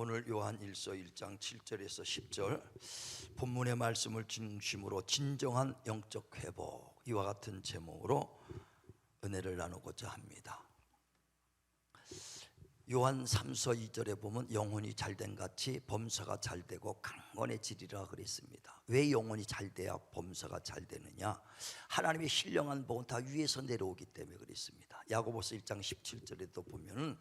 오늘 요한일서 1장 7절에서 10절 본문의 말씀을 중심으로 진정한 영적 회복, 이와 같은 제목으로 은혜를 나누고자 합니다. 요한 3서 2절에 보면 영혼이 잘된 같이 범사가 잘되고 강건해지리라 그랬습니다. 왜 영혼이 잘돼야 범사가 잘되느냐? 하나님의 신령한 복은 다 위에서 내려오기 때문에 그랬습니다. 야고보서 1장 17절에도 보면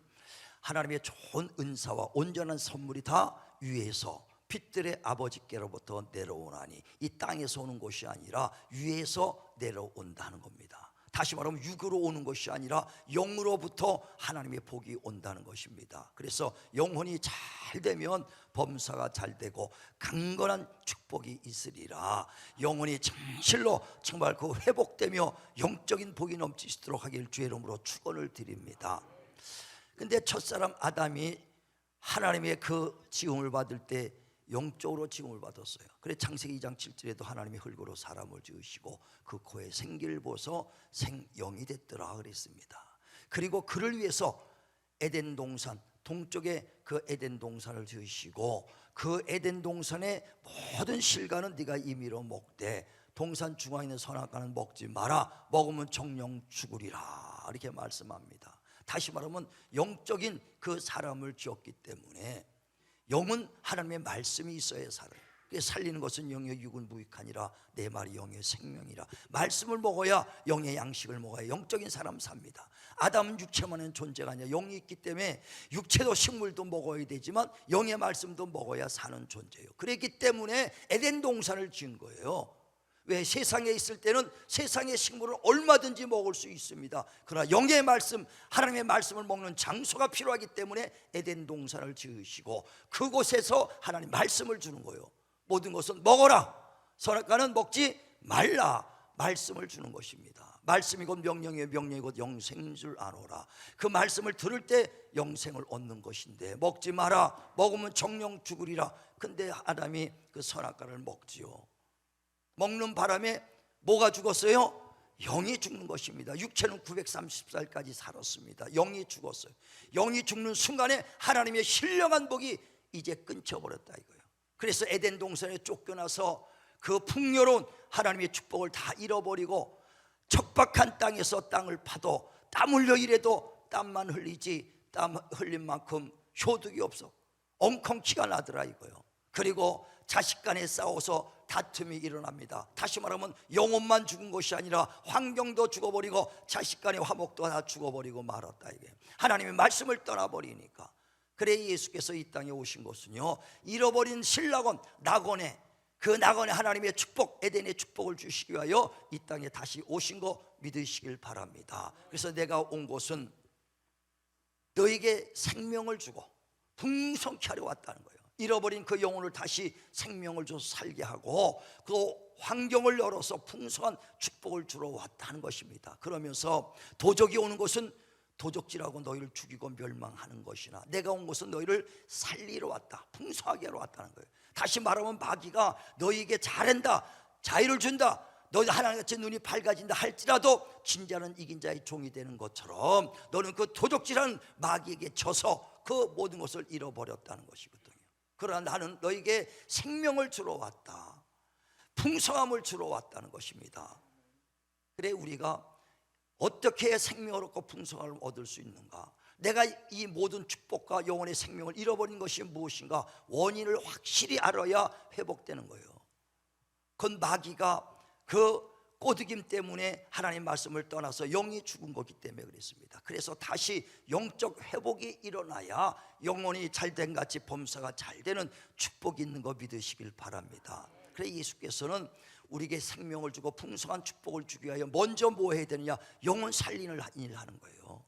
하나님의 좋은 은사와 온전한 선물이 다 위에서 빛들의 아버지께로부터 내려오나니, 이 땅에서 오는 것이 아니라 위에서 내려온다는 겁니다. 다시 말하면 육으로 오는 것이 아니라 영으로부터 하나님의 복이 온다는 것입니다. 그래서 영혼이 잘 되면 범사가 잘 되고 강건한 축복이 있으리라. 영혼이 진실로 정말 그 회복되며 영적인 복이 넘치도록 하길 주의 이름으로 축원을 드립니다. 근데 첫사람 아담이 하나님의 그 지음을 받을 때 영적으로 지음을 받았어요. 그래서 창세기 2장 7절에도 하나님이 흙으로 사람을 지으시고 그 코에 생기를 부어서 생영이 됐더라 그랬습니다. 그리고 그를 위해서 에덴 동산, 동쪽에 그 에덴 동산을 지으시고 그 에덴 동산의 모든 실과는 네가 임의로 먹되 동산 중앙에 있는 선악과는 먹지 마라. 먹으면 정령 죽으리라. 이렇게 말씀합니다. 다시 말하면 영적인 그 사람을 지었기 때문에 영은 하나님의 말씀이 있어야 살아요. 살리는 것은 영의 육은 무익하니라. 내 말이 영의 생명이라. 말씀을 먹어야 영의 양식을 먹어야 영적인 사람 삽니다. 아담은 육체만은 존재가 아니라 영이 있기 때문에 육체도 식물도 먹어야 되지만 영의 말씀도 먹어야 사는 존재예요. 그랬기 때문에 에덴 동산을 지은 거예요. 왜? 세상에 있을 때는 세상의 식물을 얼마든지 먹을 수 있습니다. 그러나 영의 말씀, 하나님의 말씀을 먹는 장소가 필요하기 때문에 에덴 동산을 지으시고 그곳에서 하나님 말씀을 주는 거예요. 모든 것은 먹어라, 선악과는 먹지 말라, 말씀을 주는 것입니다. 말씀이 곧 명령이요 명령이 곧 영생인 줄 아노라. 그 말씀을 들을 때 영생을 얻는 것인데 먹지 마라, 먹으면 정령 죽으리라. 근데 아담이 그 선악과를 먹지요. 먹는 바람에 뭐가 죽었어요? 영이 죽는 것입니다. 육체는 930살까지 살았습니다. 영이 죽었어요. 영이 죽는 순간에 하나님의 신령한 복이 이제 끊겨버렸다 이거예요. 그래서 에덴 동산에 쫓겨나서 그 풍요로운 하나님의 축복을 다 잃어버리고 척박한 땅에서 땅을 파도 땀 흘려 일해도 땀만 흘리지 땀 흘린 만큼 효득이 없어 엉컹키가 나더라 이거예요. 그리고 자식 간에 싸워서 다툼이 일어납니다. 다시 말하면 영혼만 죽은 것이 아니라 환경도 죽어버리고 자식 간의 화목도 다 죽어버리고 말았다 이게. 하나님의 말씀을 떠나버리니까. 그래 예수께서 이 땅에 오신 것은요, 잃어버린 신라곤 나곤의 그 나곤의 하나님의 축복, 에덴의 축복을 주시기 위하여 이 땅에 다시 오신 거 믿으시길 바랍니다. 그래서 내가 온 곳은 너에게 생명을 주고 풍성케 하려 왔다는 거예요. 잃어버린 그 영혼을 다시 생명을 줘서 살게 하고 그 환경을 열어서 풍성한 축복을 주러 왔다는 것입니다. 그러면서 도적이 오는 것은 도적질하고 너희를 죽이고 멸망하는 것이나 내가 온 것은 너희를 살리러 왔다, 풍성하게 하러 왔다는 거예요. 다시 말하면 마귀가 너희에게 잘한다, 자유를 준다, 너희 하나님같이 눈이 밝아진다 할지라도 진자는 이긴 자의 종이 되는 것처럼 너는 그 도적질하는 마귀에게 져서 그 모든 것을 잃어버렸다는 것이거든요. 그러나 나는 너에게 생명을 주러 왔다, 풍성함을 주러 왔다는 것입니다. 그래 우리가 어떻게 생명을 얻고 풍성함을 얻을 수 있는가? 내가 이 모든 축복과 영혼의 생명을 잃어버린 것이 무엇인가? 원인을 확실히 알아야 회복되는 거예요. 그건 마귀가 그 꼬드김 때문에 하나님 말씀을 떠나서 영이 죽은 거기 때문에 그랬습니다. 그래서 다시 영적 회복이 일어나야 영혼이 잘된 같이 범사가 잘 되는 축복이 있는 거 믿으시길 바랍니다. 그래 예수께서는 우리에게 생명을 주고 풍성한 축복을 주기 위하여 먼저 뭐 해야 되느냐? 영혼 살리는 일을 하는 거예요.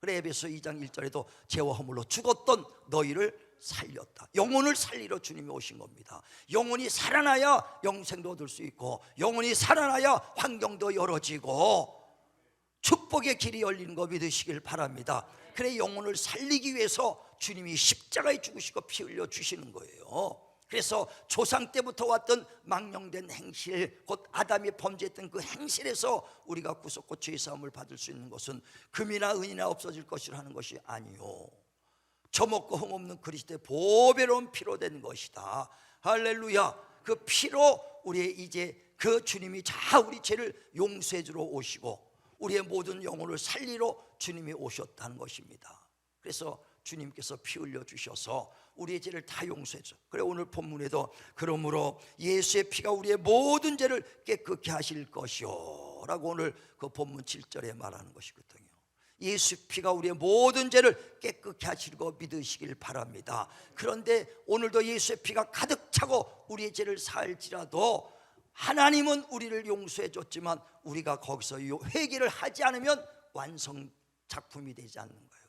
그래 에베소 2장 1절에도 죄와 허물로 죽었던 너희를 살렸다. 영혼을 살리러 주님이 오신 겁니다. 영혼이 살아나야 영생도 얻을 수 있고 영혼이 살아나야 환경도 열어지고 축복의 길이 열리는 거 믿으시길 바랍니다. 그래 영혼을 살리기 위해서 주님이 십자가에 죽으시고 피 흘려 주시는 거예요. 그래서 조상 때부터 왔던 망령된 행실, 곧 아담이 범죄했던 그 행실에서 우리가 구속고 죄사함을 받을 수 있는 것은 금이나 은이나 없어질 것이라 하는 것이 아니요, 저먹고 흠없는 그리스도의 보배로운 피로 된 것이다. 할렐루야. 그 피로 우리의 이제 그 주님이 자 우리 죄를 용서해 주러 오시고 우리의 모든 영혼을 살리러 주님이 오셨다는 것입니다. 그래서 주님께서 피 흘려 주셔서 우리의 죄를 다 용서해 줘. 그래 오늘 본문에도 그러므로 예수의 피가 우리의 모든 죄를 깨끗게 하실 것이요 라고 오늘 그 본문 7절에 말하는 것이거든요. 예수 피가 우리의 모든 죄를 깨끗게 하시고 믿으시길 바랍니다. 그런데 오늘도 예수의 피가 가득 차고 우리의 죄를 사할지라도 하나님은 우리를 용서해 줬지만 우리가 거기서 회개를 하지 않으면 완성 작품이 되지 않는 거예요.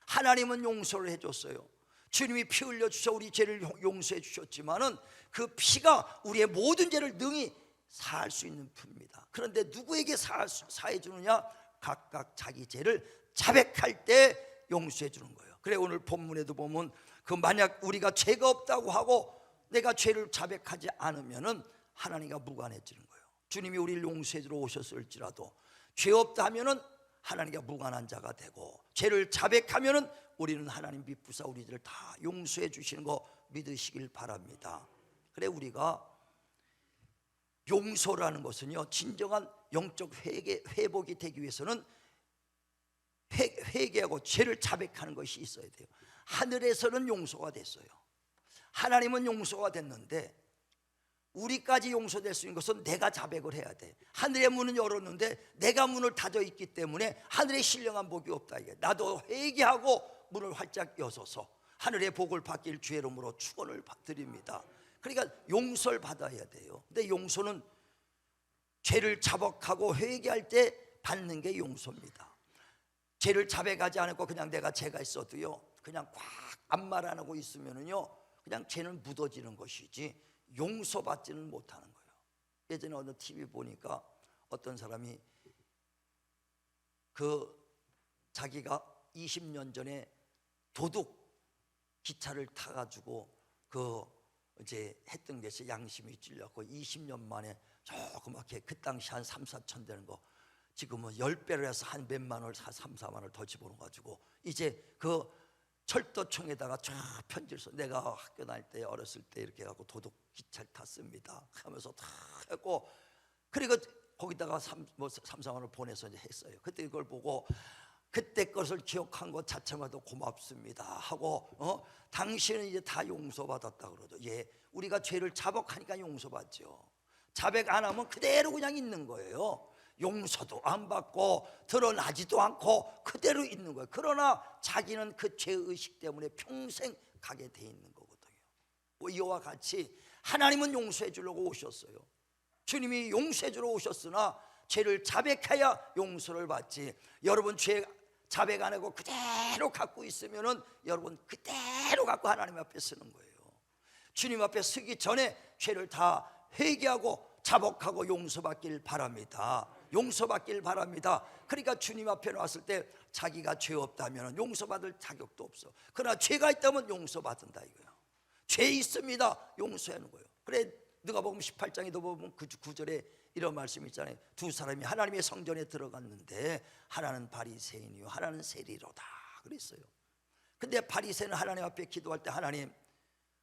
하나님은 용서를 해줬어요. 주님이 피 흘려 주셔 우리 죄를 용서해 주셨지만은 그 피가 우리의 모든 죄를 능히 사할 수 있는 피입니다. 그런데 누구에게 사해 주느냐? 각각 자기 죄를 자백할 때 용서해 주는 거예요. 그래 오늘 본문에도 보면 그 만약 우리가 죄가 없다고 하고 내가 죄를 자백하지 않으면은 하나님과 무관해지는 거예요. 주님이 우리를 용서해 주러 오셨을지라도 죄 없다 하면은 하나님과 무관한 자가 되고 죄를 자백하면은 우리는 하나님 미쁘사 우리들을 다 용서해 주시는 거 믿으시길 바랍니다. 그래 우리가 용서라는 것은요 진정한 영적 회복이 되기 위해서는 회개하고 죄를 자백하는 것이 있어야 돼요. 하늘에서는 용서가 됐어요. 하나님은 용서가 됐는데 우리까지 용서될 수 있는 것은 내가 자백을 해야 돼. 하늘의 문은 열었는데 내가 문을 닫아 있기 때문에 하늘의 신령한 복이 없다. 이게 나도 회개하고 문을 활짝 여서서 하늘의 복을 받길 주의 이름으로 축원을 드립니다. 그러니까 용서를 받아야 돼요. 근데 용서는 죄를 자백하고 회개할 때 받는 게 용서입니다. 죄를 자백하지 않고 그냥 내가 죄가 있어도요 그냥 꽉 아무 말 안 하고 있으면은요 그냥 죄는 묻어지는 것이지 용서받지는 못하는 거예요. 예전에 어느 TV 보니까 어떤 사람이 그 자기가 20년 전에 도둑 기차를 타가지고 그 이제 했던 것이 양심이 찔렸고 20년 만에 조그맣게 그 당시 한 3, 4천 되는 거 지금은 10배를 해서 한 몇만 원을 3, 4만 원을 더 집어넣어가지고 이제 그 철도청에다가 쫙 편지를 써. 내가 학교 다닐 때 어렸을 때 이렇게 해갖고 도둑 기차를 탔습니다 하면서 다 했고 그리고 거기다가 3, 4만 원을 보내서 이제 했어요. 그때 이걸 보고 그때 것을 기억한 것 자체마도 고맙습니다 하고 당신은 이제 다 용서받았다 그러죠. 예, 우리가 죄를 자백하니까 용서받죠. 자백 안 하면 그대로 그냥 있는 거예요. 용서도 안 받고 드러나지도 않고 그대로 있는 거예요. 그러나 자기는 그 죄의식 때문에 평생 가게 돼 있는 거거든요. 이와 같이 하나님은 용서해 주려고 오셨어요. 주님이 용서해 주러 오셨으나 죄를 자백해야 용서를 받지. 여러분 죄 자백 안 하고 그대로 갖고 있으면은 여러분 그대로 갖고 하나님 앞에 서는 거예요. 주님 앞에 서기 전에 죄를 다 회개하고 자복하고 용서받길 바랍니다. 용서받길 바랍니다. 그러니까 주님 앞에 나왔을 때 자기가 죄 없다면 용서받을 자격도 없어. 그러나 죄가 있다면 용서받는다 이거예요. 죄 있습니다. 용서하는 거예요. 그래 누가복음 18장에도 보면 그 9절에 이런 말씀이 있잖아요. 두 사람이 하나님의 성전에 들어갔는데 하나는 바리새인이요 하나는 세리로다 그랬어요. 근데 바리새인은 하나님 앞에 기도할 때 하나님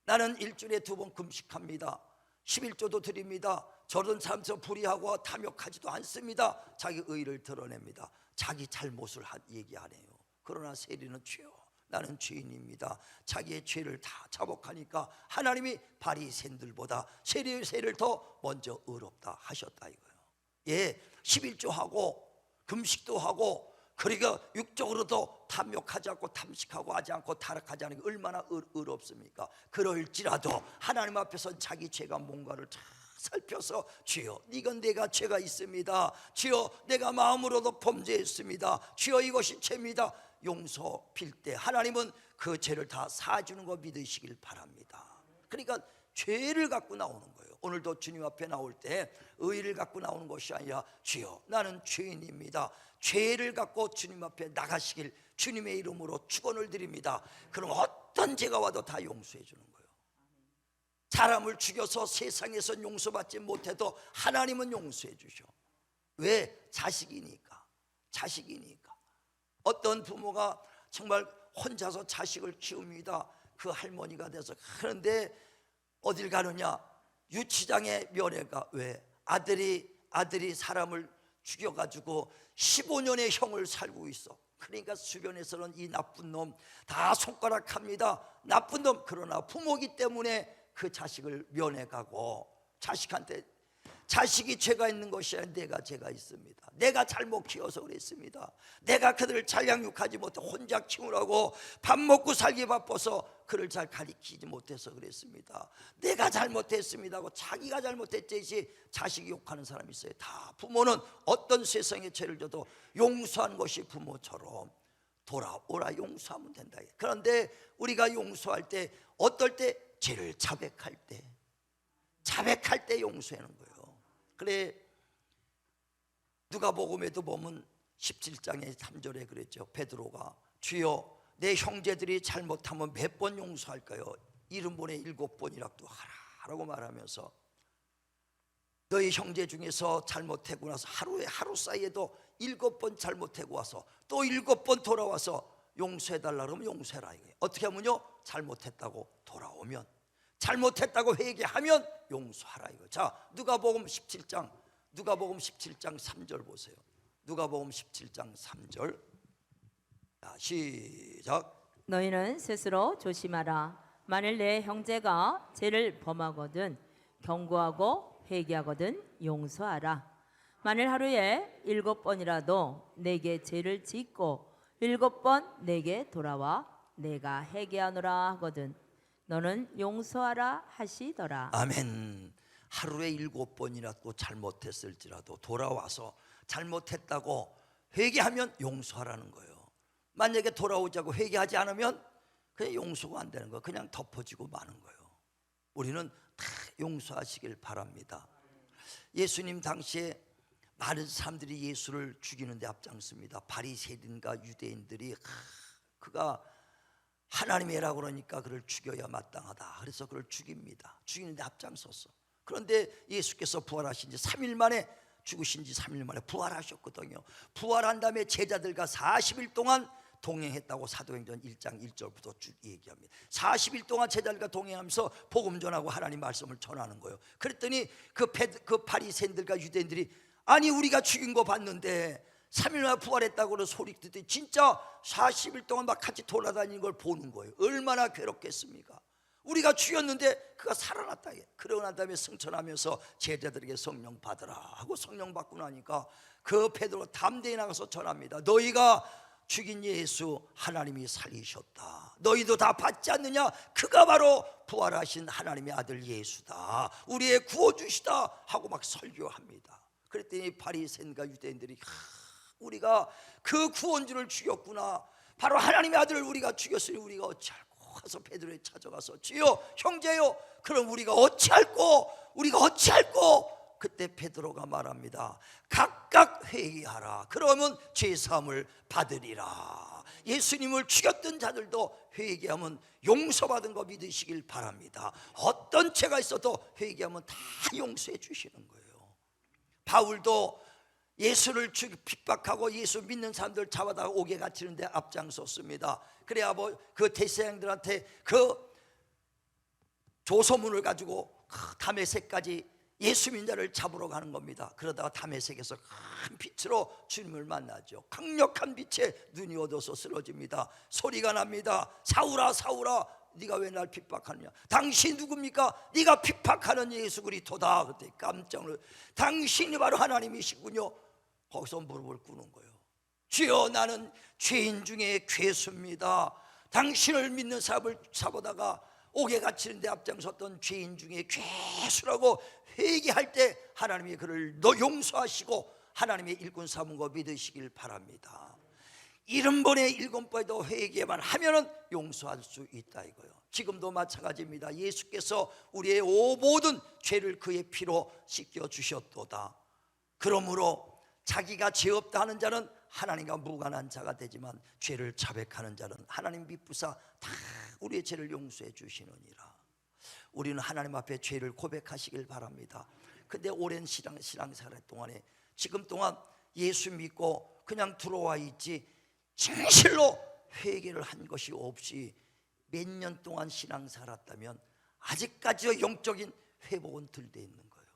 나는 일주일에 2번 금식합니다. 11조도 드립니다. 저런 삶에서 불의하고 탐욕하지도 않습니다. 자기 의를 드러냅니다. 자기 잘못을 얘기하네요. 그러나 세리는 죄요 나는 죄인입니다. 자기의 죄를 다 자복하니까 하나님이 바리새인들보다 세리를 더 먼저 의롭다 하셨다 이거예요. 예, 11조 하고 금식도 하고 그러니까 육적으로도 탐욕하지 않고 탐식하고 하지 않고 타락하지 않는 게 얼마나 의롭습니까? 그럴지라도 하나님 앞에서 자기 죄가 뭔가를 잘 살펴서 주여 이건 내가 죄가 있습니다. 주여 내가 마음으로도 범죄했습니다. 주여 이것이 죄입니다. 용서 빌 때 하나님은 그 죄를 다 사주는 거 믿으시길 바랍니다. 그러니까 죄를 갖고 나오는 거예요. 오늘도 주님 앞에 나올 때 의를 갖고 나오는 것이 아니라 주여 나는 죄인입니다. 죄를 갖고 주님 앞에 나가시길 주님의 이름으로 축원을 드립니다. 그럼 어떤 죄가 와도 다 용서해 주는 거예요. 사람을 죽여서 세상에서 용서받지 못해도 하나님은 용서해 주셔. 왜? 자식이니까. 어떤 부모가 정말 혼자서 자식을 키웁니다. 그 할머니가 돼서. 그런데 어딜 가느냐? 유치장에 면회가. 왜? 아들이 사람을 죽여가지고 15년의 형을 살고 있어. 그러니까 주변에서는 이 나쁜 놈 다 손가락합니다. 나쁜 놈. 그러나 부모기 때문에 그 자식을 면회 가고, 자식한테 자식이 죄가 있는 것이 아니라 내가 죄가 있습니다. 내가 잘못 키워서 그랬습니다. 내가 그들을 잘 양육하지 못해 혼자 키우라고 밥 먹고 살기 바빠서 그를 잘 가리키지 못해서 그랬습니다. 내가 잘못했습니다 하고 자기가 잘못했지 자식이 욕하는 사람이 있어요. 다 부모는 어떤 세상에 죄를 져도 용서한 것이 부모처럼 돌아오라 용서하면 된다. 그런데 우리가 용서할 때 어떨 때? 죄를 자백할 때 용서하는 거예요. 그래, 누가복음에도 보면 17장의 3절에 그랬죠. 베드로가 주여 내 형제들이 잘못하면 몇 번 용서할까요? 70번에 7번이라도 하라고 말하면서, 너희 형제 중에서 잘못하고 나서 하루 사이에도 7번 잘못하고 와서 또 7번 돌아와서 용서해달라 그러면 용서해라 이거예요. 어떻게 하면요? 잘못했다고 돌아오면, 잘못했다고 회개하면 용서하라 이거. 자, 누가복음 17장 3절 보세요. 누가복음 17장 3절. 자, 시작. 너희는 스스로 조심하라. 만일 내 형제가 죄를 범하거든 경고하고 회개하거든 용서하라. 만일 하루에 7번이라도 내게 죄를 짓고 7번 내게 돌아와 내가 회개하노라 하거든 너는 용서하라 하시더라. 아멘. 하루에 7번이라도 잘못했을지라도 돌아와서 잘못했다고 회개하면 용서하라는 거예요. 만약에 돌아오자고 회개하지 않으면 그냥 용서가 안 되는 거예요. 그냥 덮어지고 마는 거예요. 우리는 다 용서하시길 바랍니다. 예수님 당시에 많은 사람들이 예수를 죽이는 데 앞장섭니다. 바리새인과 유대인들이 그가 하나님이라고 그러니까 그를 죽여야 마땅하다. 그래서 그를 죽입니다. 죽이는 데 앞장섰어. 그런데 예수께서 부활하신 지 3일 만에, 죽으신 지 3일 만에 부활하셨거든요. 부활한 다음에 제자들과 40일 동안 동행했다고 사도행전 1장 1절부터 쭉 얘기합니다. 40일 동안 제자들과 동행하면서 복음 전하고 하나님 말씀을 전하는 거예요. 그랬더니 그 바리새인들과 유대인들이 아니 우리가 죽인 거 봤는데 3일 만에 부활했다고 그런 소리 듣더니 진짜 40일 동안 막 같이 돌아다니는 걸 보는 거예요. 얼마나 괴롭겠습니까? 우리가 죽였는데 그가 살아났다. 그러고 난 다음에 승천하면서 제자들에게 성령 받으라 하고 성령 받고 나니까 그 베드로가 담대히 나가서 전합니다. 너희가 죽인 예수 하나님이 살리셨다. 너희도 다 받지 않느냐? 그가 바로 부활하신 하나님의 아들 예수다. 우리의 구원주시다 하고 막 설교합니다. 그랬더니 바리새인과 유대인들이 우리가 그 구원주를 죽였구나. 바로 하나님의 아들을 우리가 죽였으니 우리가 어찌할꼬 하서 베드로에 찾아가서 주여 형제요 그럼 우리가 어찌할꼬 그때 베드로가 말합니다. 각각 회개하라. 그러면 죄사함을 받으리라. 예수님을 죽였던 자들도 회개하면 용서받은 거 믿으시길 바랍니다. 어떤 죄가 있어도 회개하면 다 용서해 주시는 거예요. 바울도 예수를 핍박하고 예수 믿는 사람들 잡아다가 옥에 갇히는데 앞장섰습니다. 그래야 그 대제사장들한테 그 조서문을 가지고 다메섹까지 예수 믿는 자를 잡으러 가는 겁니다. 그러다가 다메섹에서 큰 빛으로 주님을 만나죠. 강력한 빛에 눈이 어두워서 쓰러집니다. 소리가 납니다. 사울아 사울아 네가 왜 날 핍박하느냐? 당신 누굽니까? 네가 핍박하는 예수 그리스도다. 그때 깜짝 놀라. 당신이 바로 하나님이시군요. 거기서 무릎을 꿇는 거예요. 주여 나는 죄인 중에 괴수입니다. 당신을 믿는 사람을 잡아다가 옥에 갇히는데 앞장섰던 죄인 중에 괴수라고 회개할 때 하나님이 그를 용서하시고 하나님의 일꾼 삼은 거 믿으시길 바랍니다. 70번에 7번에도 회개만 하면은 용서할 수 있다 이거예요. 지금도 마찬가지입니다. 예수께서 우리의 모든 죄를 그의 피로 씻겨 주셨도다. 그러므로 자기가 죄 없다 하는 자는 하나님과 무관한 자가 되지만 죄를 자백하는 자는 하나님 미쁘사 다 우리의 죄를 용서해 주시느니라. 우리는 하나님 앞에 죄를 고백하시길 바랍니다. 근데 오랜 신앙생활 동안에 지금 동안 예수 믿고 그냥 들어와 있지 진실로 회개를 한 것이 없이 몇 년 동안 신앙 살았다면 아직까지 영적인 회복은 덜 돼 있는 거예요.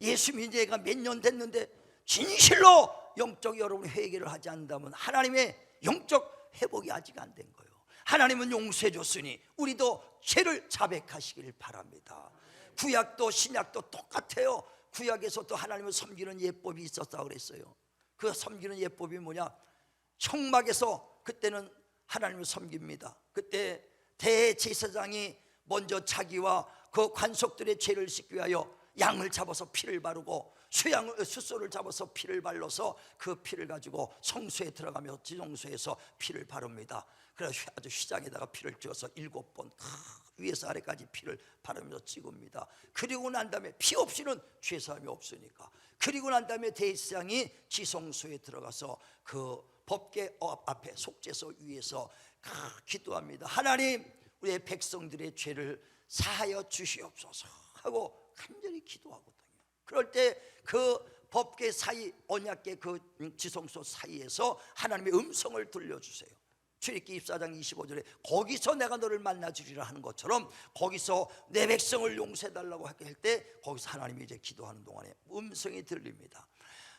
예수 믿은 지가 몇 년 됐는데 진실로 영적 여러분 회개를 하지 않는다면 하나님의 영적 회복이 아직 안 된 거예요. 하나님은 용서해 줬으니 우리도 죄를 자백하시길 바랍니다. 구약도 신약도 똑같아요. 구약에서도 하나님을 섬기는 예법이 있었다고 그랬어요. 그 섬기는 예법이 뭐냐? 청막에서 그때는 하나님을 섬깁니다. 그때 대제사장이 먼저 자기와 그 관속들의 죄를 씻기 위하여 양을 잡아서 피를 바르고 숫소를 잡아서 피를 발라서 그 피를 가지고 성소에 들어가며 지성소에서 피를 바릅니다. 그래서 아주 휘장에다가 피를 쥐어서 7번 위에서 아래까지 피를 바르면서 찍습니다. 그리고 난 다음에 피 없이는 죄사함이 없으니까, 그리고 난 다음에 대제사장이 지성소에 들어가서 그 법궤 앞에 속죄소 위에서 기도합니다. 하나님, 우리의 백성들의 죄를 사하여 주시옵소서 하고 간절히 기도하거든요. 그럴 때 그 법궤 사이, 언약궤 그 지성소 사이에서 하나님의 음성을 들려주세요. 출애굽기 24장 25절에 거기서 내가 너를 만나주리라 하는 것처럼 거기서 내 백성을 용서해달라고 할 때 거기서 하나님이 이제 기도하는 동안에 음성이 들립니다.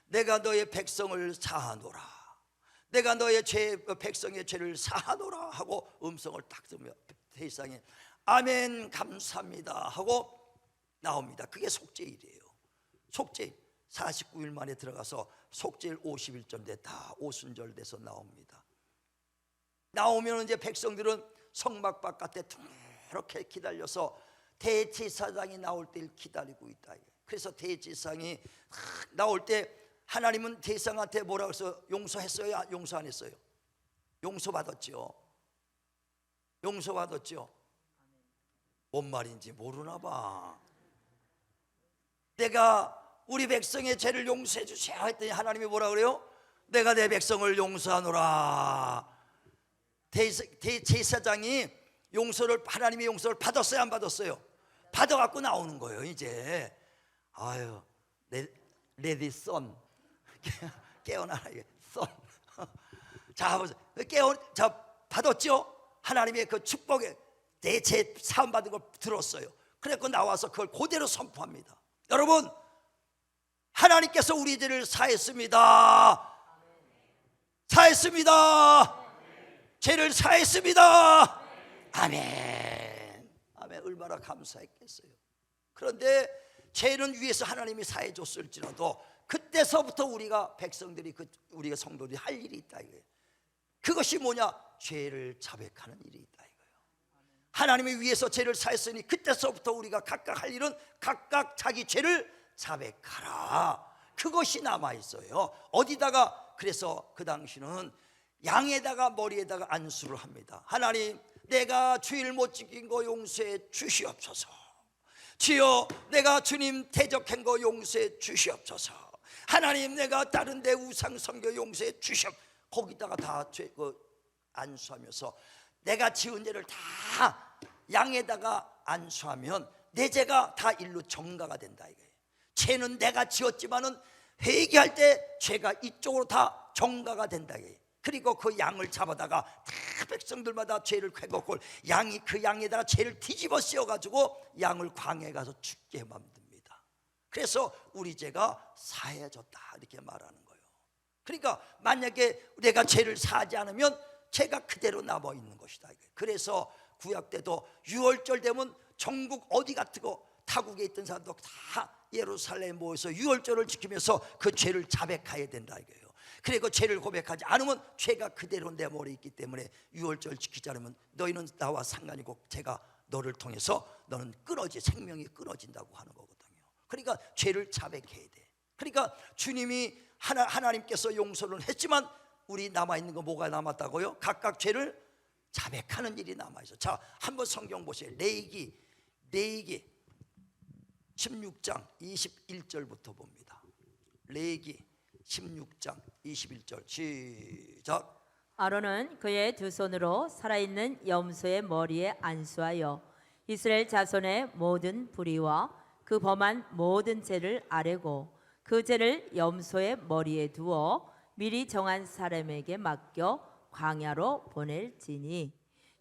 내가 너의 백성을 사하노라, 내가 너의 백성의 죄를 사하노라 하고 음성을 딱 들으며 대상에 아멘 감사합니다 하고 나옵니다. 그게 속죄일이에요. 속죄일 49일 만에 들어가서 속죄일 50일쯤 다 오순절 돼서 나옵니다. 나오면 이제 백성들은 성막 바깥에 이렇게 기다려서 대제사장이 나올 때를 기다리고 있다. 그래서 대제사장이 나올 때 하나님은 대제사장한테 뭐라고 해서 용서했어요? 용서 안 했어요? 용서받았죠. 용서받았죠. 뭔 말인지 모르나 봐. 내가 우리 백성의 죄를 용서해 주세요 했더니 하나님이 뭐라 그래요? 내가 내 백성을 용서하노라. 대제사장이 하나님의 용서를 받았어요, 안 받았어요? 받아갖고 나오는 거예요. 이제 아유, 레디 선 깨어나라, 선. 자, 받았죠? 하나님의 그 축복에 내 죄 사함 받은 걸 들었어요. 그래서 나와서 그걸 그대로 선포합니다. 여러분, 하나님께서 우리 죄를 사했습니다. 사했습니다. 죄를 사했습니다. 아멘. 아멘. 얼마나 감사했겠어요. 그런데 죄는 위에서 하나님이 사해 줬을지라도 그때서부터 우리가 백성들이 우리가 성도들이 할 일이 있다 이거예요. 그것이 뭐냐? 죄를 자백하는 일이 있다 이거예요. 하나님이 위에서 죄를 사했으니 그때서부터 우리가 각각 할 일은 각각 자기 죄를 자백하라. 그것이 남아 있어요. 어디다가? 그래서 그 당시는 양에다가 머리에다가 안수를 합니다. 하나님, 내가 주일 못 지킨 거 용서해 주시옵소서. 주여, 내가 주님 대적한 거 용서해 주시옵소서. 하나님, 내가 다른 데 우상 섬겨 용서해 주시옵소서. 거기다가 다 안수하면서 내가 지은 죄를 다 양에다가 안수하면 내 죄가 다 일로 정가가 된다 이거예요. 죄는 내가 지었지만은 회개할 때 죄가 이쪽으로 다 정가가 된다 이거예요. 그리고 그 양을 잡아다가 다 백성들마다 죄를 쾌곡을 양이 그 양에다가 죄를 뒤집어 씌워가지고 양을 광야에 가서 죽게 만듭니다. 그래서 우리 죄가 사해졌다 이렇게 말하는 거예요. 그러니까 만약에 내가 죄를 사하지 않으면 죄가 그대로 남아 있는 것이다. 그래서 구약 때도 유월절 되면 전국 어디 같고 타국에 있던 사람도 다 예루살렘에 모여서 유월절을 지키면서 그 죄를 자백해야 된다 이거예요. 그리고 죄를 고백하지 않으면 죄가 그대로 내 머리에 있기 때문에 유월절 지키지 않으면 너희는 나와 상관이고 제가 너를 통해서 너는 생명이 끊어진다고 하는 거거든요. 그러니까 죄를 자백해야 돼. 그러니까 주님이 하나님께서 용서를 했지만 우리 남아있는 거 뭐가 남았다고요? 각각 죄를 자백하는 일이 남아있어. 자, 한번 성경 보세요. 레위기 16장 21절부터 봅니다. 레위기 16장 21절 시작. 아론은 그의 두 손으로 살아있는 염소의 머리에 안수하여 이스라엘 자손의 모든 불의와 그 범한 모든 죄를 아뢰고 그 죄를 염소의 머리에 두어 미리 정한 사람에게 맡겨 광야로 보낼지니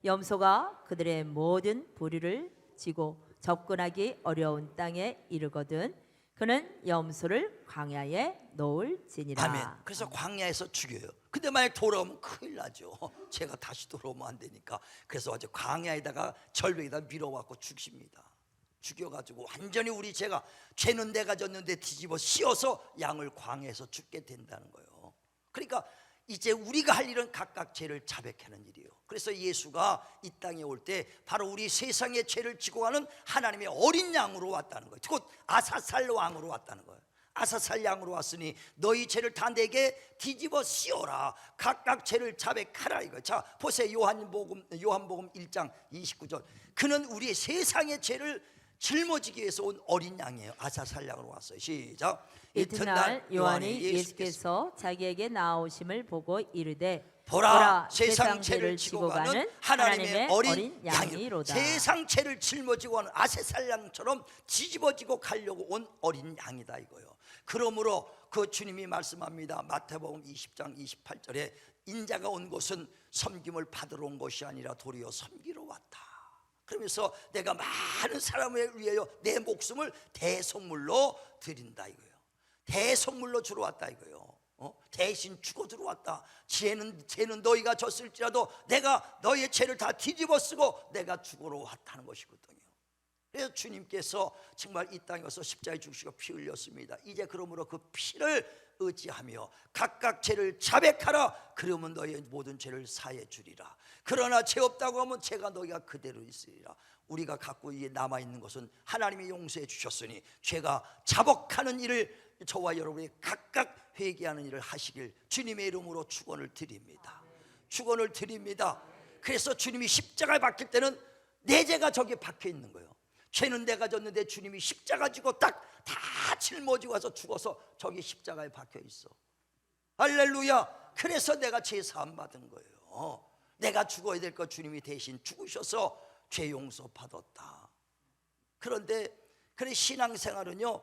염소가 그들의 모든 부리를 지고 접근하기 어려운 땅에 이르거든 그는 염소를 광야에 놓을지니라. 아멘. 그래서 광야에서 죽여요. 근데 만약 돌아오면 큰일 나죠. 제가 다시 돌아오면 안 되니까. 그래서 어제 광야에다가 절벽에다 밀어갖고 죽입니다. 죽여가지고 완전히 우리 죄는 내가 졌는데 뒤집어 씌워서 양을 광야에서 죽게 된다는 거예요. 그러니까 이제 우리가 할 일은 각각 죄를 자백하는 일이에요. 그래서 예수가 이 땅에 올 때 바로 우리 세상의 죄를 지고 가는 하나님의 어린 양으로 왔다는 거예요. 곧 아사살 왕으로 왔다는 거예요. 아사살 양으로 왔으니 너희 죄를 다 내게 뒤집어 씌워라. 각각 죄를 자백하라 이거. 자 보세요. 요한복음 1장 29절. 그는 우리의 세상의 죄를 짊어지기 위해서 온 어린 양이에요. 아사살 양으로 왔어요. 시작. 이튿날 요한이 예수께서 자기에게 나오심을 보고 이르되 보라 세상 죄를 지고 가는 하나님의 어린 양이로다. 세상 죄를 짊어지고 가는 아사살 양처럼 뒤집어지고 가려고 온 어린 양이다 이거예요. 그러므로 그 주님이 말씀합니다. 마태복음 20장 28절에 인자가 온 곳은 섬김을 받으러 온 것이 아니라 도리어 섬기러 왔다. 그러면서 내가 많은 사람을 위하여 내 목숨을 대속물로 드린다 이거예요. 대속물로 주러 왔다 이거예요. 대신 죽어 들어왔다. 죄는 너희가 졌을지라도 내가 너희의 죄를 다 뒤집어 쓰고 내가 죽으러 왔다는 것이거든요. 그래서 주님께서 정말 이 땅에 와서 십자가에 죽으시고 피 흘렸습니다. 이제 그러므로 그 피를 의지하며 각각 죄를 자백하라. 그러면 너희의 모든 죄를 사해 주리라. 그러나 죄 없다고 하면 죄가 너희가 그대로 있으리라. 우리가 갖고 남아있는 것은 하나님이 용서해 주셨으니 죄가 자복하는 일을 저와 여러분이 각각 회개하는 일을 하시길 주님의 이름으로 축원을 드립니다. 축원을 드립니다. 그래서 주님이 십자가에 박힐 때는 내 죄가 저기 박혀 있는 거예요. 죄는 내가 졌는데 주님이 십자가 지고 딱 다 짊어지고 와서 죽어서 저기 십자가에 박혀 있어. 할렐루야. 그래서 내가 죄 사함 받은 거예요. 내가 죽어야 될 거 주님이 대신 죽으셔서 죄 용서 받았다. 그런데 그래 신앙생활은요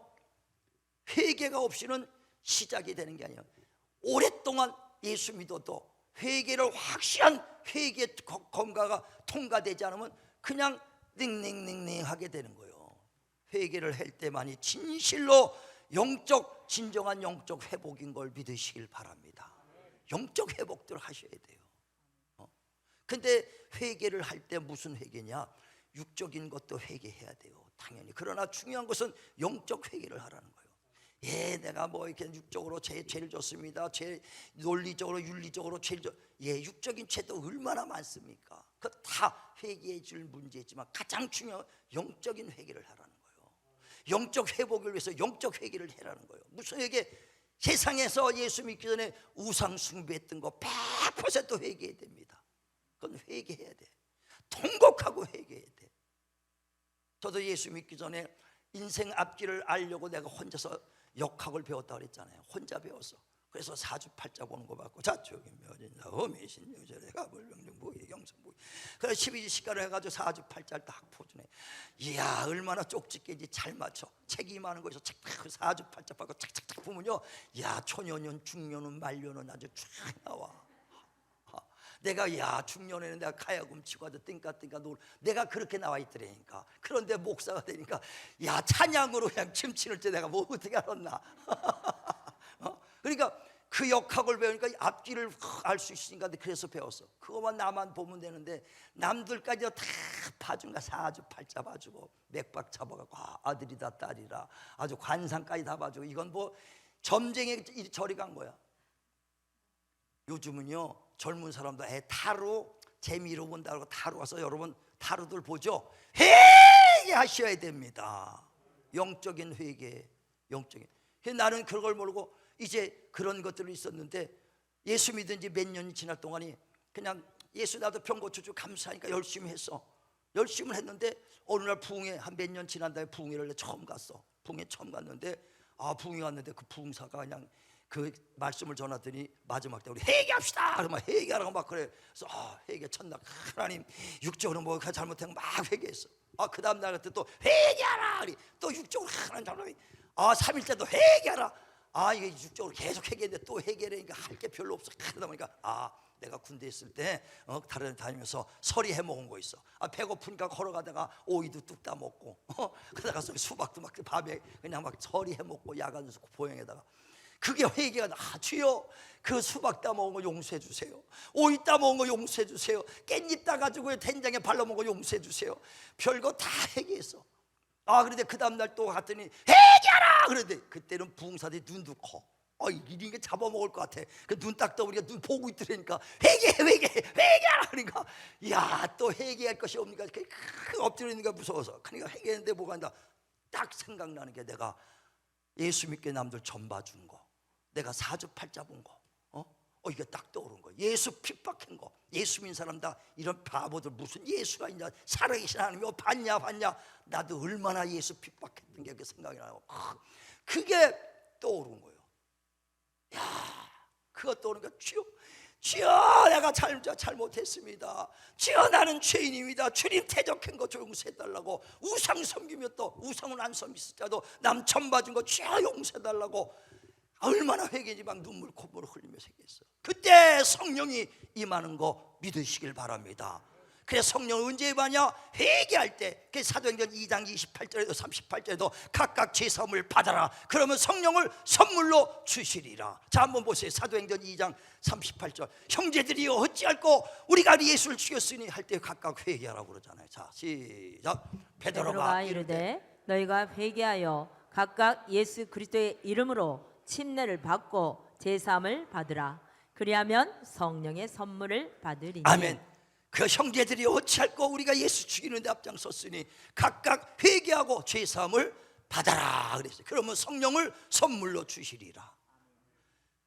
회개가 없이는 시작이 되는 게 아니에요. 오랫동안 예수 믿어도 회개를 확실한 회개 검가가 통과되지 않으면 그냥 닝닝닝닝 하게 되는 거예요. 회개를 할 때만이 진실로 진정한 영적 회복인 걸 믿으시길 바랍니다. 영적 회복들 하셔야 돼요. 근데 회개를 할 때 무슨 회개냐? 육적인 것도 회개해야 돼요. 당연히. 그러나 중요한 것은 영적 회개를 하라는 거예요. 예, 내가 뭐 이렇게 육적으로 죄를 졌습니다. 논리적으로 윤리적으로 죄를 육적인 죄도 얼마나 많습니까? 그 다 회개해 줄 문제지만 가장 중요한 영적인 회개를 하라는 거예요. 영적 회복을 위해서 영적 회개를 해라는 거예요. 무슨 회개? 세상에서 예수 믿기 전에 우상 숭배했던 거 100% 회개해야 됩니다. 그건 회개해야 돼. 통곡하고 회개해야 돼. 저도 예수 믿기 전에 인생 앞길을 알려고 내가 혼자서 역학을 배웠다 그랬잖아요. 혼자 배웠어. 그래서 사주팔자 보는 거 받고 자축인 묘진자 허미신 유절에 가불명중부의 경성부의 그래서 12지시가를 해가지고 사주팔자를 딱 포준해. 이야 얼마나 쪽집게인지 잘 맞춰. 책이 많은 거에서 책딱 사주팔자 받고 착착착 보면요, 야 초년은 중년은 말년은 아주 쫙 나와. 내가 야 중년에는 내가 가야금 치고 아주 띵까띵까 놀 내가 그렇게 나와 있더라니까. 그런데 목사가 되니까 야 찬양으로 그냥 침 치는 때 내가 뭐 어떻게 알았나. 그러니까 그 역학을 배우니까 앞길을 알 수 있으니까 그래서 배웠어. 그것만 나만 보면 되는데 남들까지 다 봐준가. 사주팔자 봐주고 맥박 잡아갖고 아들이다 딸이라 아주 관상까지 다 봐주고 이건 뭐 점쟁이 저리 간 거야. 요즘은요 젊은 사람도 타로 재미로 본다고 타로 와서 여러분 타로들 보죠. 회개하셔야 됩니다. 영적인 회개, 영적인. 나는 그걸 모르고 이제 그런 것들이 있었는데 예수 믿은 지 몇 년이 지날 동안이 그냥 예수 나도 병 고쳐주고 감사하니까 열심히 했어. 열심히 했는데 어느 날 부흥회 한 몇 년 지난 다음에 부흥회를 처음 갔어. 부흥회 처음 갔는데 부흥회 갔는데 그 부흥사가 그냥 그 말씀을 전하더니 마지막 때 우리 회개합시다. 그러면 회개하라고 막 그래. 그래서 회개 첫날 하나님 육적으로 뭐 잘못한 거 막 회개했어. 그 다음 날 그때 또 회개하라. 또 육적으로 하나님 잘못. 3일 때도 회개하라. 이게 육적으로 계속 회개했는데 또 회개하니까 할 게 별로 없어. 그러다 보니까 내가 군대 있을 때 다른 데 다니면서 서리 해먹은 거 있어. 배고프니까 걸어가다가 오이도 뚝 따먹고 그러다가 수박도 막 밥에 그냥 막 서리 해먹고 야간 보행에다가 그게 회개가 주여 그 수박 따먹은 거 용서해 주세요. 오이 따먹은 거 용서해 주세요. 깻잎 따가지고 된장에 발라먹은 거 용서해 주세요. 별거 다 회개했어. 그런데 그 다음날 또 갔더니 회개하라. 그런데 그때는 부흥사들이 눈도 커. 이런 게 잡아먹을 것 같아. 그 눈 딱 떠 우리가 눈 보고 있더라니까 회개하라. 그러니까 또 회개할 것이 없니까 엎드려 있는 게 무서워서. 그러니까 회개했는데 뭐가 한다. 딱 생각나는 게 내가 예수 믿게 남들 전 봐준 거, 내가 사주팔자 본 거, 이게 딱 떠오른 거. 예수 핍박한 거. 예수 믿는 사람 다 이런 바보들 무슨 예수가 있냐, 살아계신 하나님이 봤냐. 나도 얼마나 예수 핍박했던 게 생각이 나고 그게 떠오른 거예요. 그거 떠오르니까 주여 내가 잘못했습니다. 주여 나는 죄인입니다. 주님 대적한 거 용서해달라고. 우상 섬기며 또 우상은 안 섬기시자도 남 천받은 거 주여 용서해달라고 얼마나 회개지 막 눈물 콧물을 흘리며 회개했어요. 그때 성령이 임하는 거 믿으시길 바랍니다. 그래서 성령은 언제 임하냐? 회개할 때. 그 사도행전 2장 28절에도 38절에도 각각 제사함을 받아라. 그러면 성령을 선물로 주시리라. 자, 한번 보세요. 사도행전 2장 38절. 형제들이 어찌할꼬 우리가 예수를 죽였으니 할 때 각각 회개하라고 그러잖아요. 자, 시작. 베드로가 이르되 너희가 회개하여 각각 예수 그리스도의 이름으로 침례를 받고 제사함을 받으라. 그리하면 성령의 선물을 받으리니. 아멘. 그 형제들이 어찌할꼬 우리가 예수 죽이는 데 앞장섰으니 각각 회개하고 죄사함을 받아라 그랬어요. 그러면 성령을 선물로 주시리라.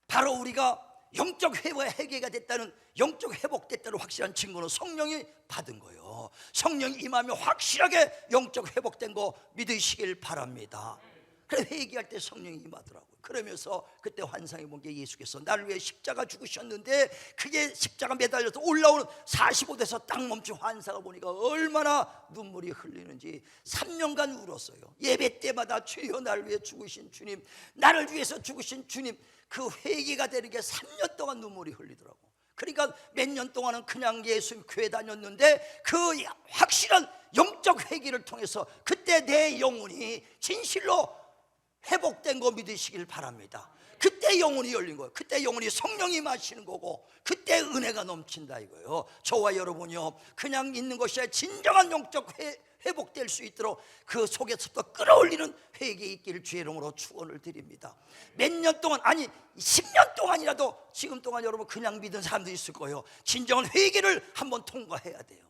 바로 우리가 영적 회개가 됐다는, 영적 회복됐다는 확실한 증거는 성령이 받은 거예요. 성령이 임하면 확실하게 영적 회복된 거 믿으시길 바랍니다. 그래 회개할 때 성령이 임하더라고요. 그러면서 그때 환상에 본 게 예수께서 나를 위해 십자가 죽으셨는데 그게 십자가 매달려서 올라오는 45도에서 딱 멈춘 환상을 보니까 얼마나 눈물이 흘리는지 3년간 울었어요. 예배 때마다 주여 나를 위해 죽으신 주님, 나를 위해서 죽으신 주님, 그 회개가 되는 게 3년 동안 눈물이 흘리더라고. 그러니까 몇 년 동안은 그냥 예수 교회 다녔는데 그 확실한 영적 회개를 통해서 그때 내 영혼이 진실로 회복된 거 믿으시길 바랍니다. 그때 영혼이 열린 거예요. 그때 영혼이 성령이 마시는 거고 그때 은혜가 넘친다 이거예요. 저와 여러분이요 그냥 있는 것이 아니라 진정한 영적 회복될 수 있도록 그 속에서부터 끌어올리는 회개 있기를 주의 이름으로 축원을 드립니다. 몇 년 동안, 아니 10년 동안이라도 지금 동안 여러분 그냥 믿은 사람도 있을 거예요. 진정한 회개를 한번 통과해야 돼요.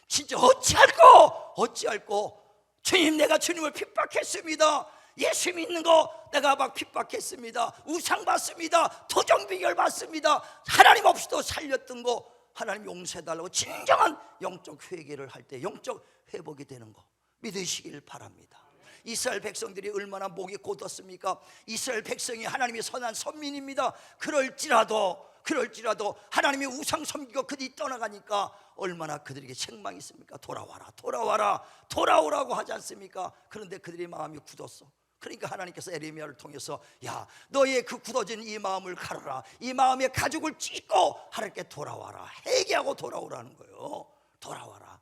진짜 어찌할꼬 주님 내가 주님을 핍박했습니다. 예수 믿는 거 내가 막 핍박했습니다. 우상 받습니다. 토종 비결 받습니다. 하나님 없이도 살렸던 거 하나님 용서해달라고 진정한 영적 회개를 할 때 영적 회복이 되는 거 믿으시길 바랍니다. 이스라엘 백성들이 얼마나 목이 곧었습니까? 이스라엘 백성이 하나님의 선한 선민입니다. 그럴지라도 하나님이 우상 섬기고 그들이 떠나가니까 얼마나 그들에게 책망이 있습니까? 돌아오라고 하지 않습니까? 그런데 그들의 마음이 굳었어. 그러니까 하나님께서 에레미야를 통해서 야 너의 그 굳어진 이 마음을 가르라. 이 마음의 가죽을 찢고 하나님께 돌아와라. 회개하고 돌아오라는 거예요. 돌아와라.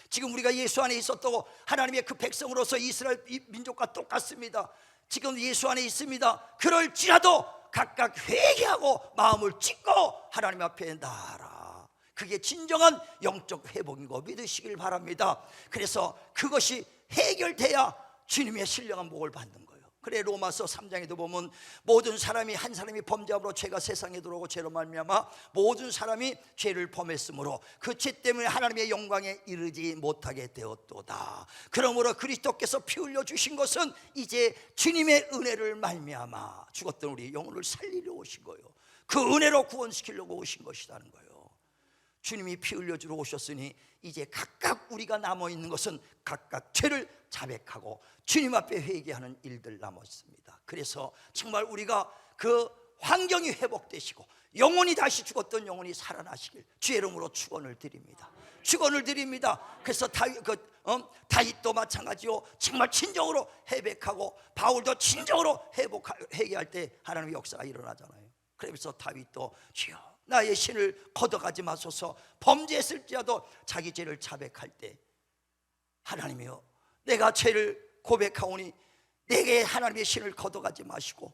지금 우리가 예수 안에 있었다고 하나님의 그 백성으로서 이스라엘 민족과 똑같습니다. 지금 예수 안에 있습니다. 그럴지라도 각각 회개하고 마음을 찢고 하나님 앞에 나아라. 그게 진정한 영적 회복인 거 믿으시길 바랍니다. 그래서 그것이 해결돼야 주님의 신령한 복을 받는 거예요. 그래 로마서 3장에도 보면 모든 사람이 한 사람이 범죄함으로 죄가 세상에 들어오고 죄로 말미암아 모든 사람이 죄를 범했으므로 그 죄 때문에 하나님의 영광에 이르지 못하게 되었도다. 그러므로 그리스도께서 피 흘려 주신 것은 이제 주님의 은혜를 말미암아 죽었던 우리 영혼을 살리려 오신 거예요. 그 은혜로 구원시키려고 오신 것이라는 거예요. 주님이 피 흘려주러 오셨으니 이제 각각 우리가 남아있는 것은 각각 죄를 자백하고 주님 앞에 회개하는 일들 남았습니다. 그래서 정말 우리가 그 환경이 회복되시고 영혼이 다시 죽었던 영혼이 살아나시길 주의 이름으로 축원을 드립니다. 그래서 다윗도 마찬가지요. 정말 진정으로 회백하고 바울도 진정으로 회개할 때 하나님의 역사가 일어나잖아요. 그래서 다윗도 주여 나의 신을 걷어가지 마소서. 범죄했을지라도 자기 죄를 자백할 때 하나님이여 내가 죄를 고백하오니 내게 하나님의 신을 걷어가지 마시고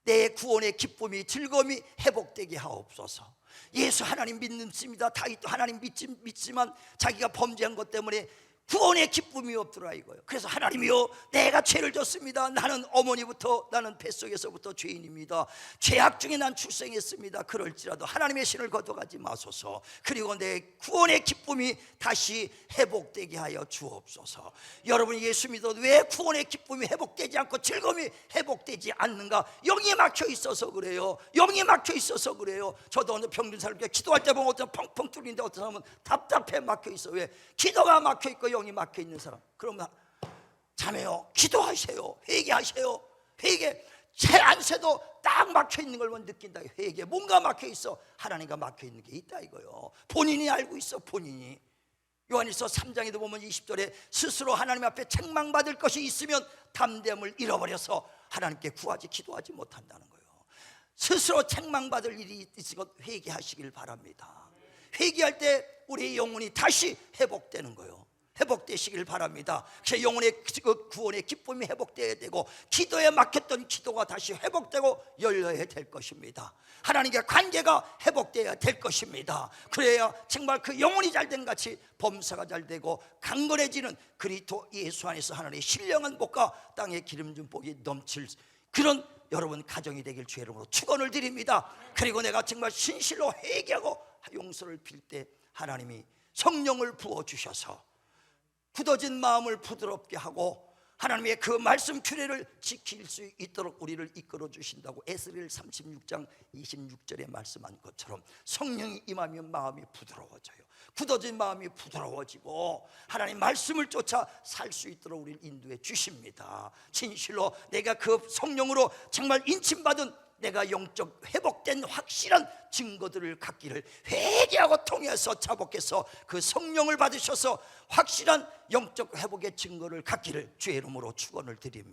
내 구원의 기쁨이 즐거움이 회복되게 하옵소서. 예수 하나님 믿습니다. 다윗도 하나님 믿지만 자기가 범죄한 것 때문에 구원의 기쁨이 없더라 이거예요. 그래서 하나님이여 내가 죄를 졌습니다. 나는 어머니부터 나는 뱃속에서부터 죄인입니다. 죄악 중에 난 출생했습니다. 그럴지라도 하나님의 신을 걷어가지 마소서. 그리고 내 구원의 기쁨이 다시 회복되게 하여 주옵소서. 여러분이 예수 믿어도 왜 구원의 기쁨이 회복되지 않고 즐거움이 회복되지 않는가? 영이 막혀 있어서 그래요. 영이 막혀 있어서 그래요. 저도 어느 병든 사람께 기도할 때 보면 어떤 펑펑 뚫리는데 어떤 사람은 답답해 막혀 있어. 왜? 기도가 막혀 있고 영이 막혀 있는 사람. 그러면 자매요 기도하세요. 회개하세요. 회개. 새 안 새도 딱 막혀 있는 걸 느낀다. 회개. 뭔가 막혀 있어. 하나님과 막혀 있는 게 있다 이거요. 본인이 알고 있어. 본인이. 요한일서 3장에도 보면 20절에 스스로 하나님 앞에 책망받을 것이 있으면 담대함을 잃어버려서 하나님께 구하지 기도하지 못한다는 거예요. 스스로 책망받을 일이 있으면 회개하시길 바랍니다. 회개할 때 우리의 영혼이 다시 회복되는 거예요. 회복되시길 바랍니다. 제 영혼의 구원의 기쁨이 회복되어야 되고 기도에 막혔던 기도가 다시 회복되고 열려야 될 것입니다. 하나님과 관계가 회복되어야 될 것입니다. 그래야 정말 그 영혼이 잘된 같이 범사가 잘되고 강건해지는 그리스도 예수 안에서 하나님의 신령한 복과 땅의 기름진 복이 넘칠 그런 여러분 가정이 되길 주의 이름으로 축원을 드립니다. 그리고 내가 정말 진실로 회개하고 용서를 빌 때 하나님이 성령을 부어주셔서 굳어진 마음을 부드럽게 하고 하나님의 그 말씀 규례를 지킬 수 있도록 우리를 이끌어 주신다고 에스겔 36장 26절에 말씀한 것처럼 성령이 임하면 마음이 부드러워져요. 굳어진 마음이 부드러워지고 하나님 말씀을 쫓아 살 수 있도록 우리를 인도해 주십니다. 진실로 내가 그 성령으로 정말 인침받은 내가 영적 회복된 확실한 증거들을 갖기를 회개하고 통해서 자복해서 그 성령을 받으셔서 확실한 영적 회복의 증거를 갖기를 주의 이름으로 축원을 드립니다.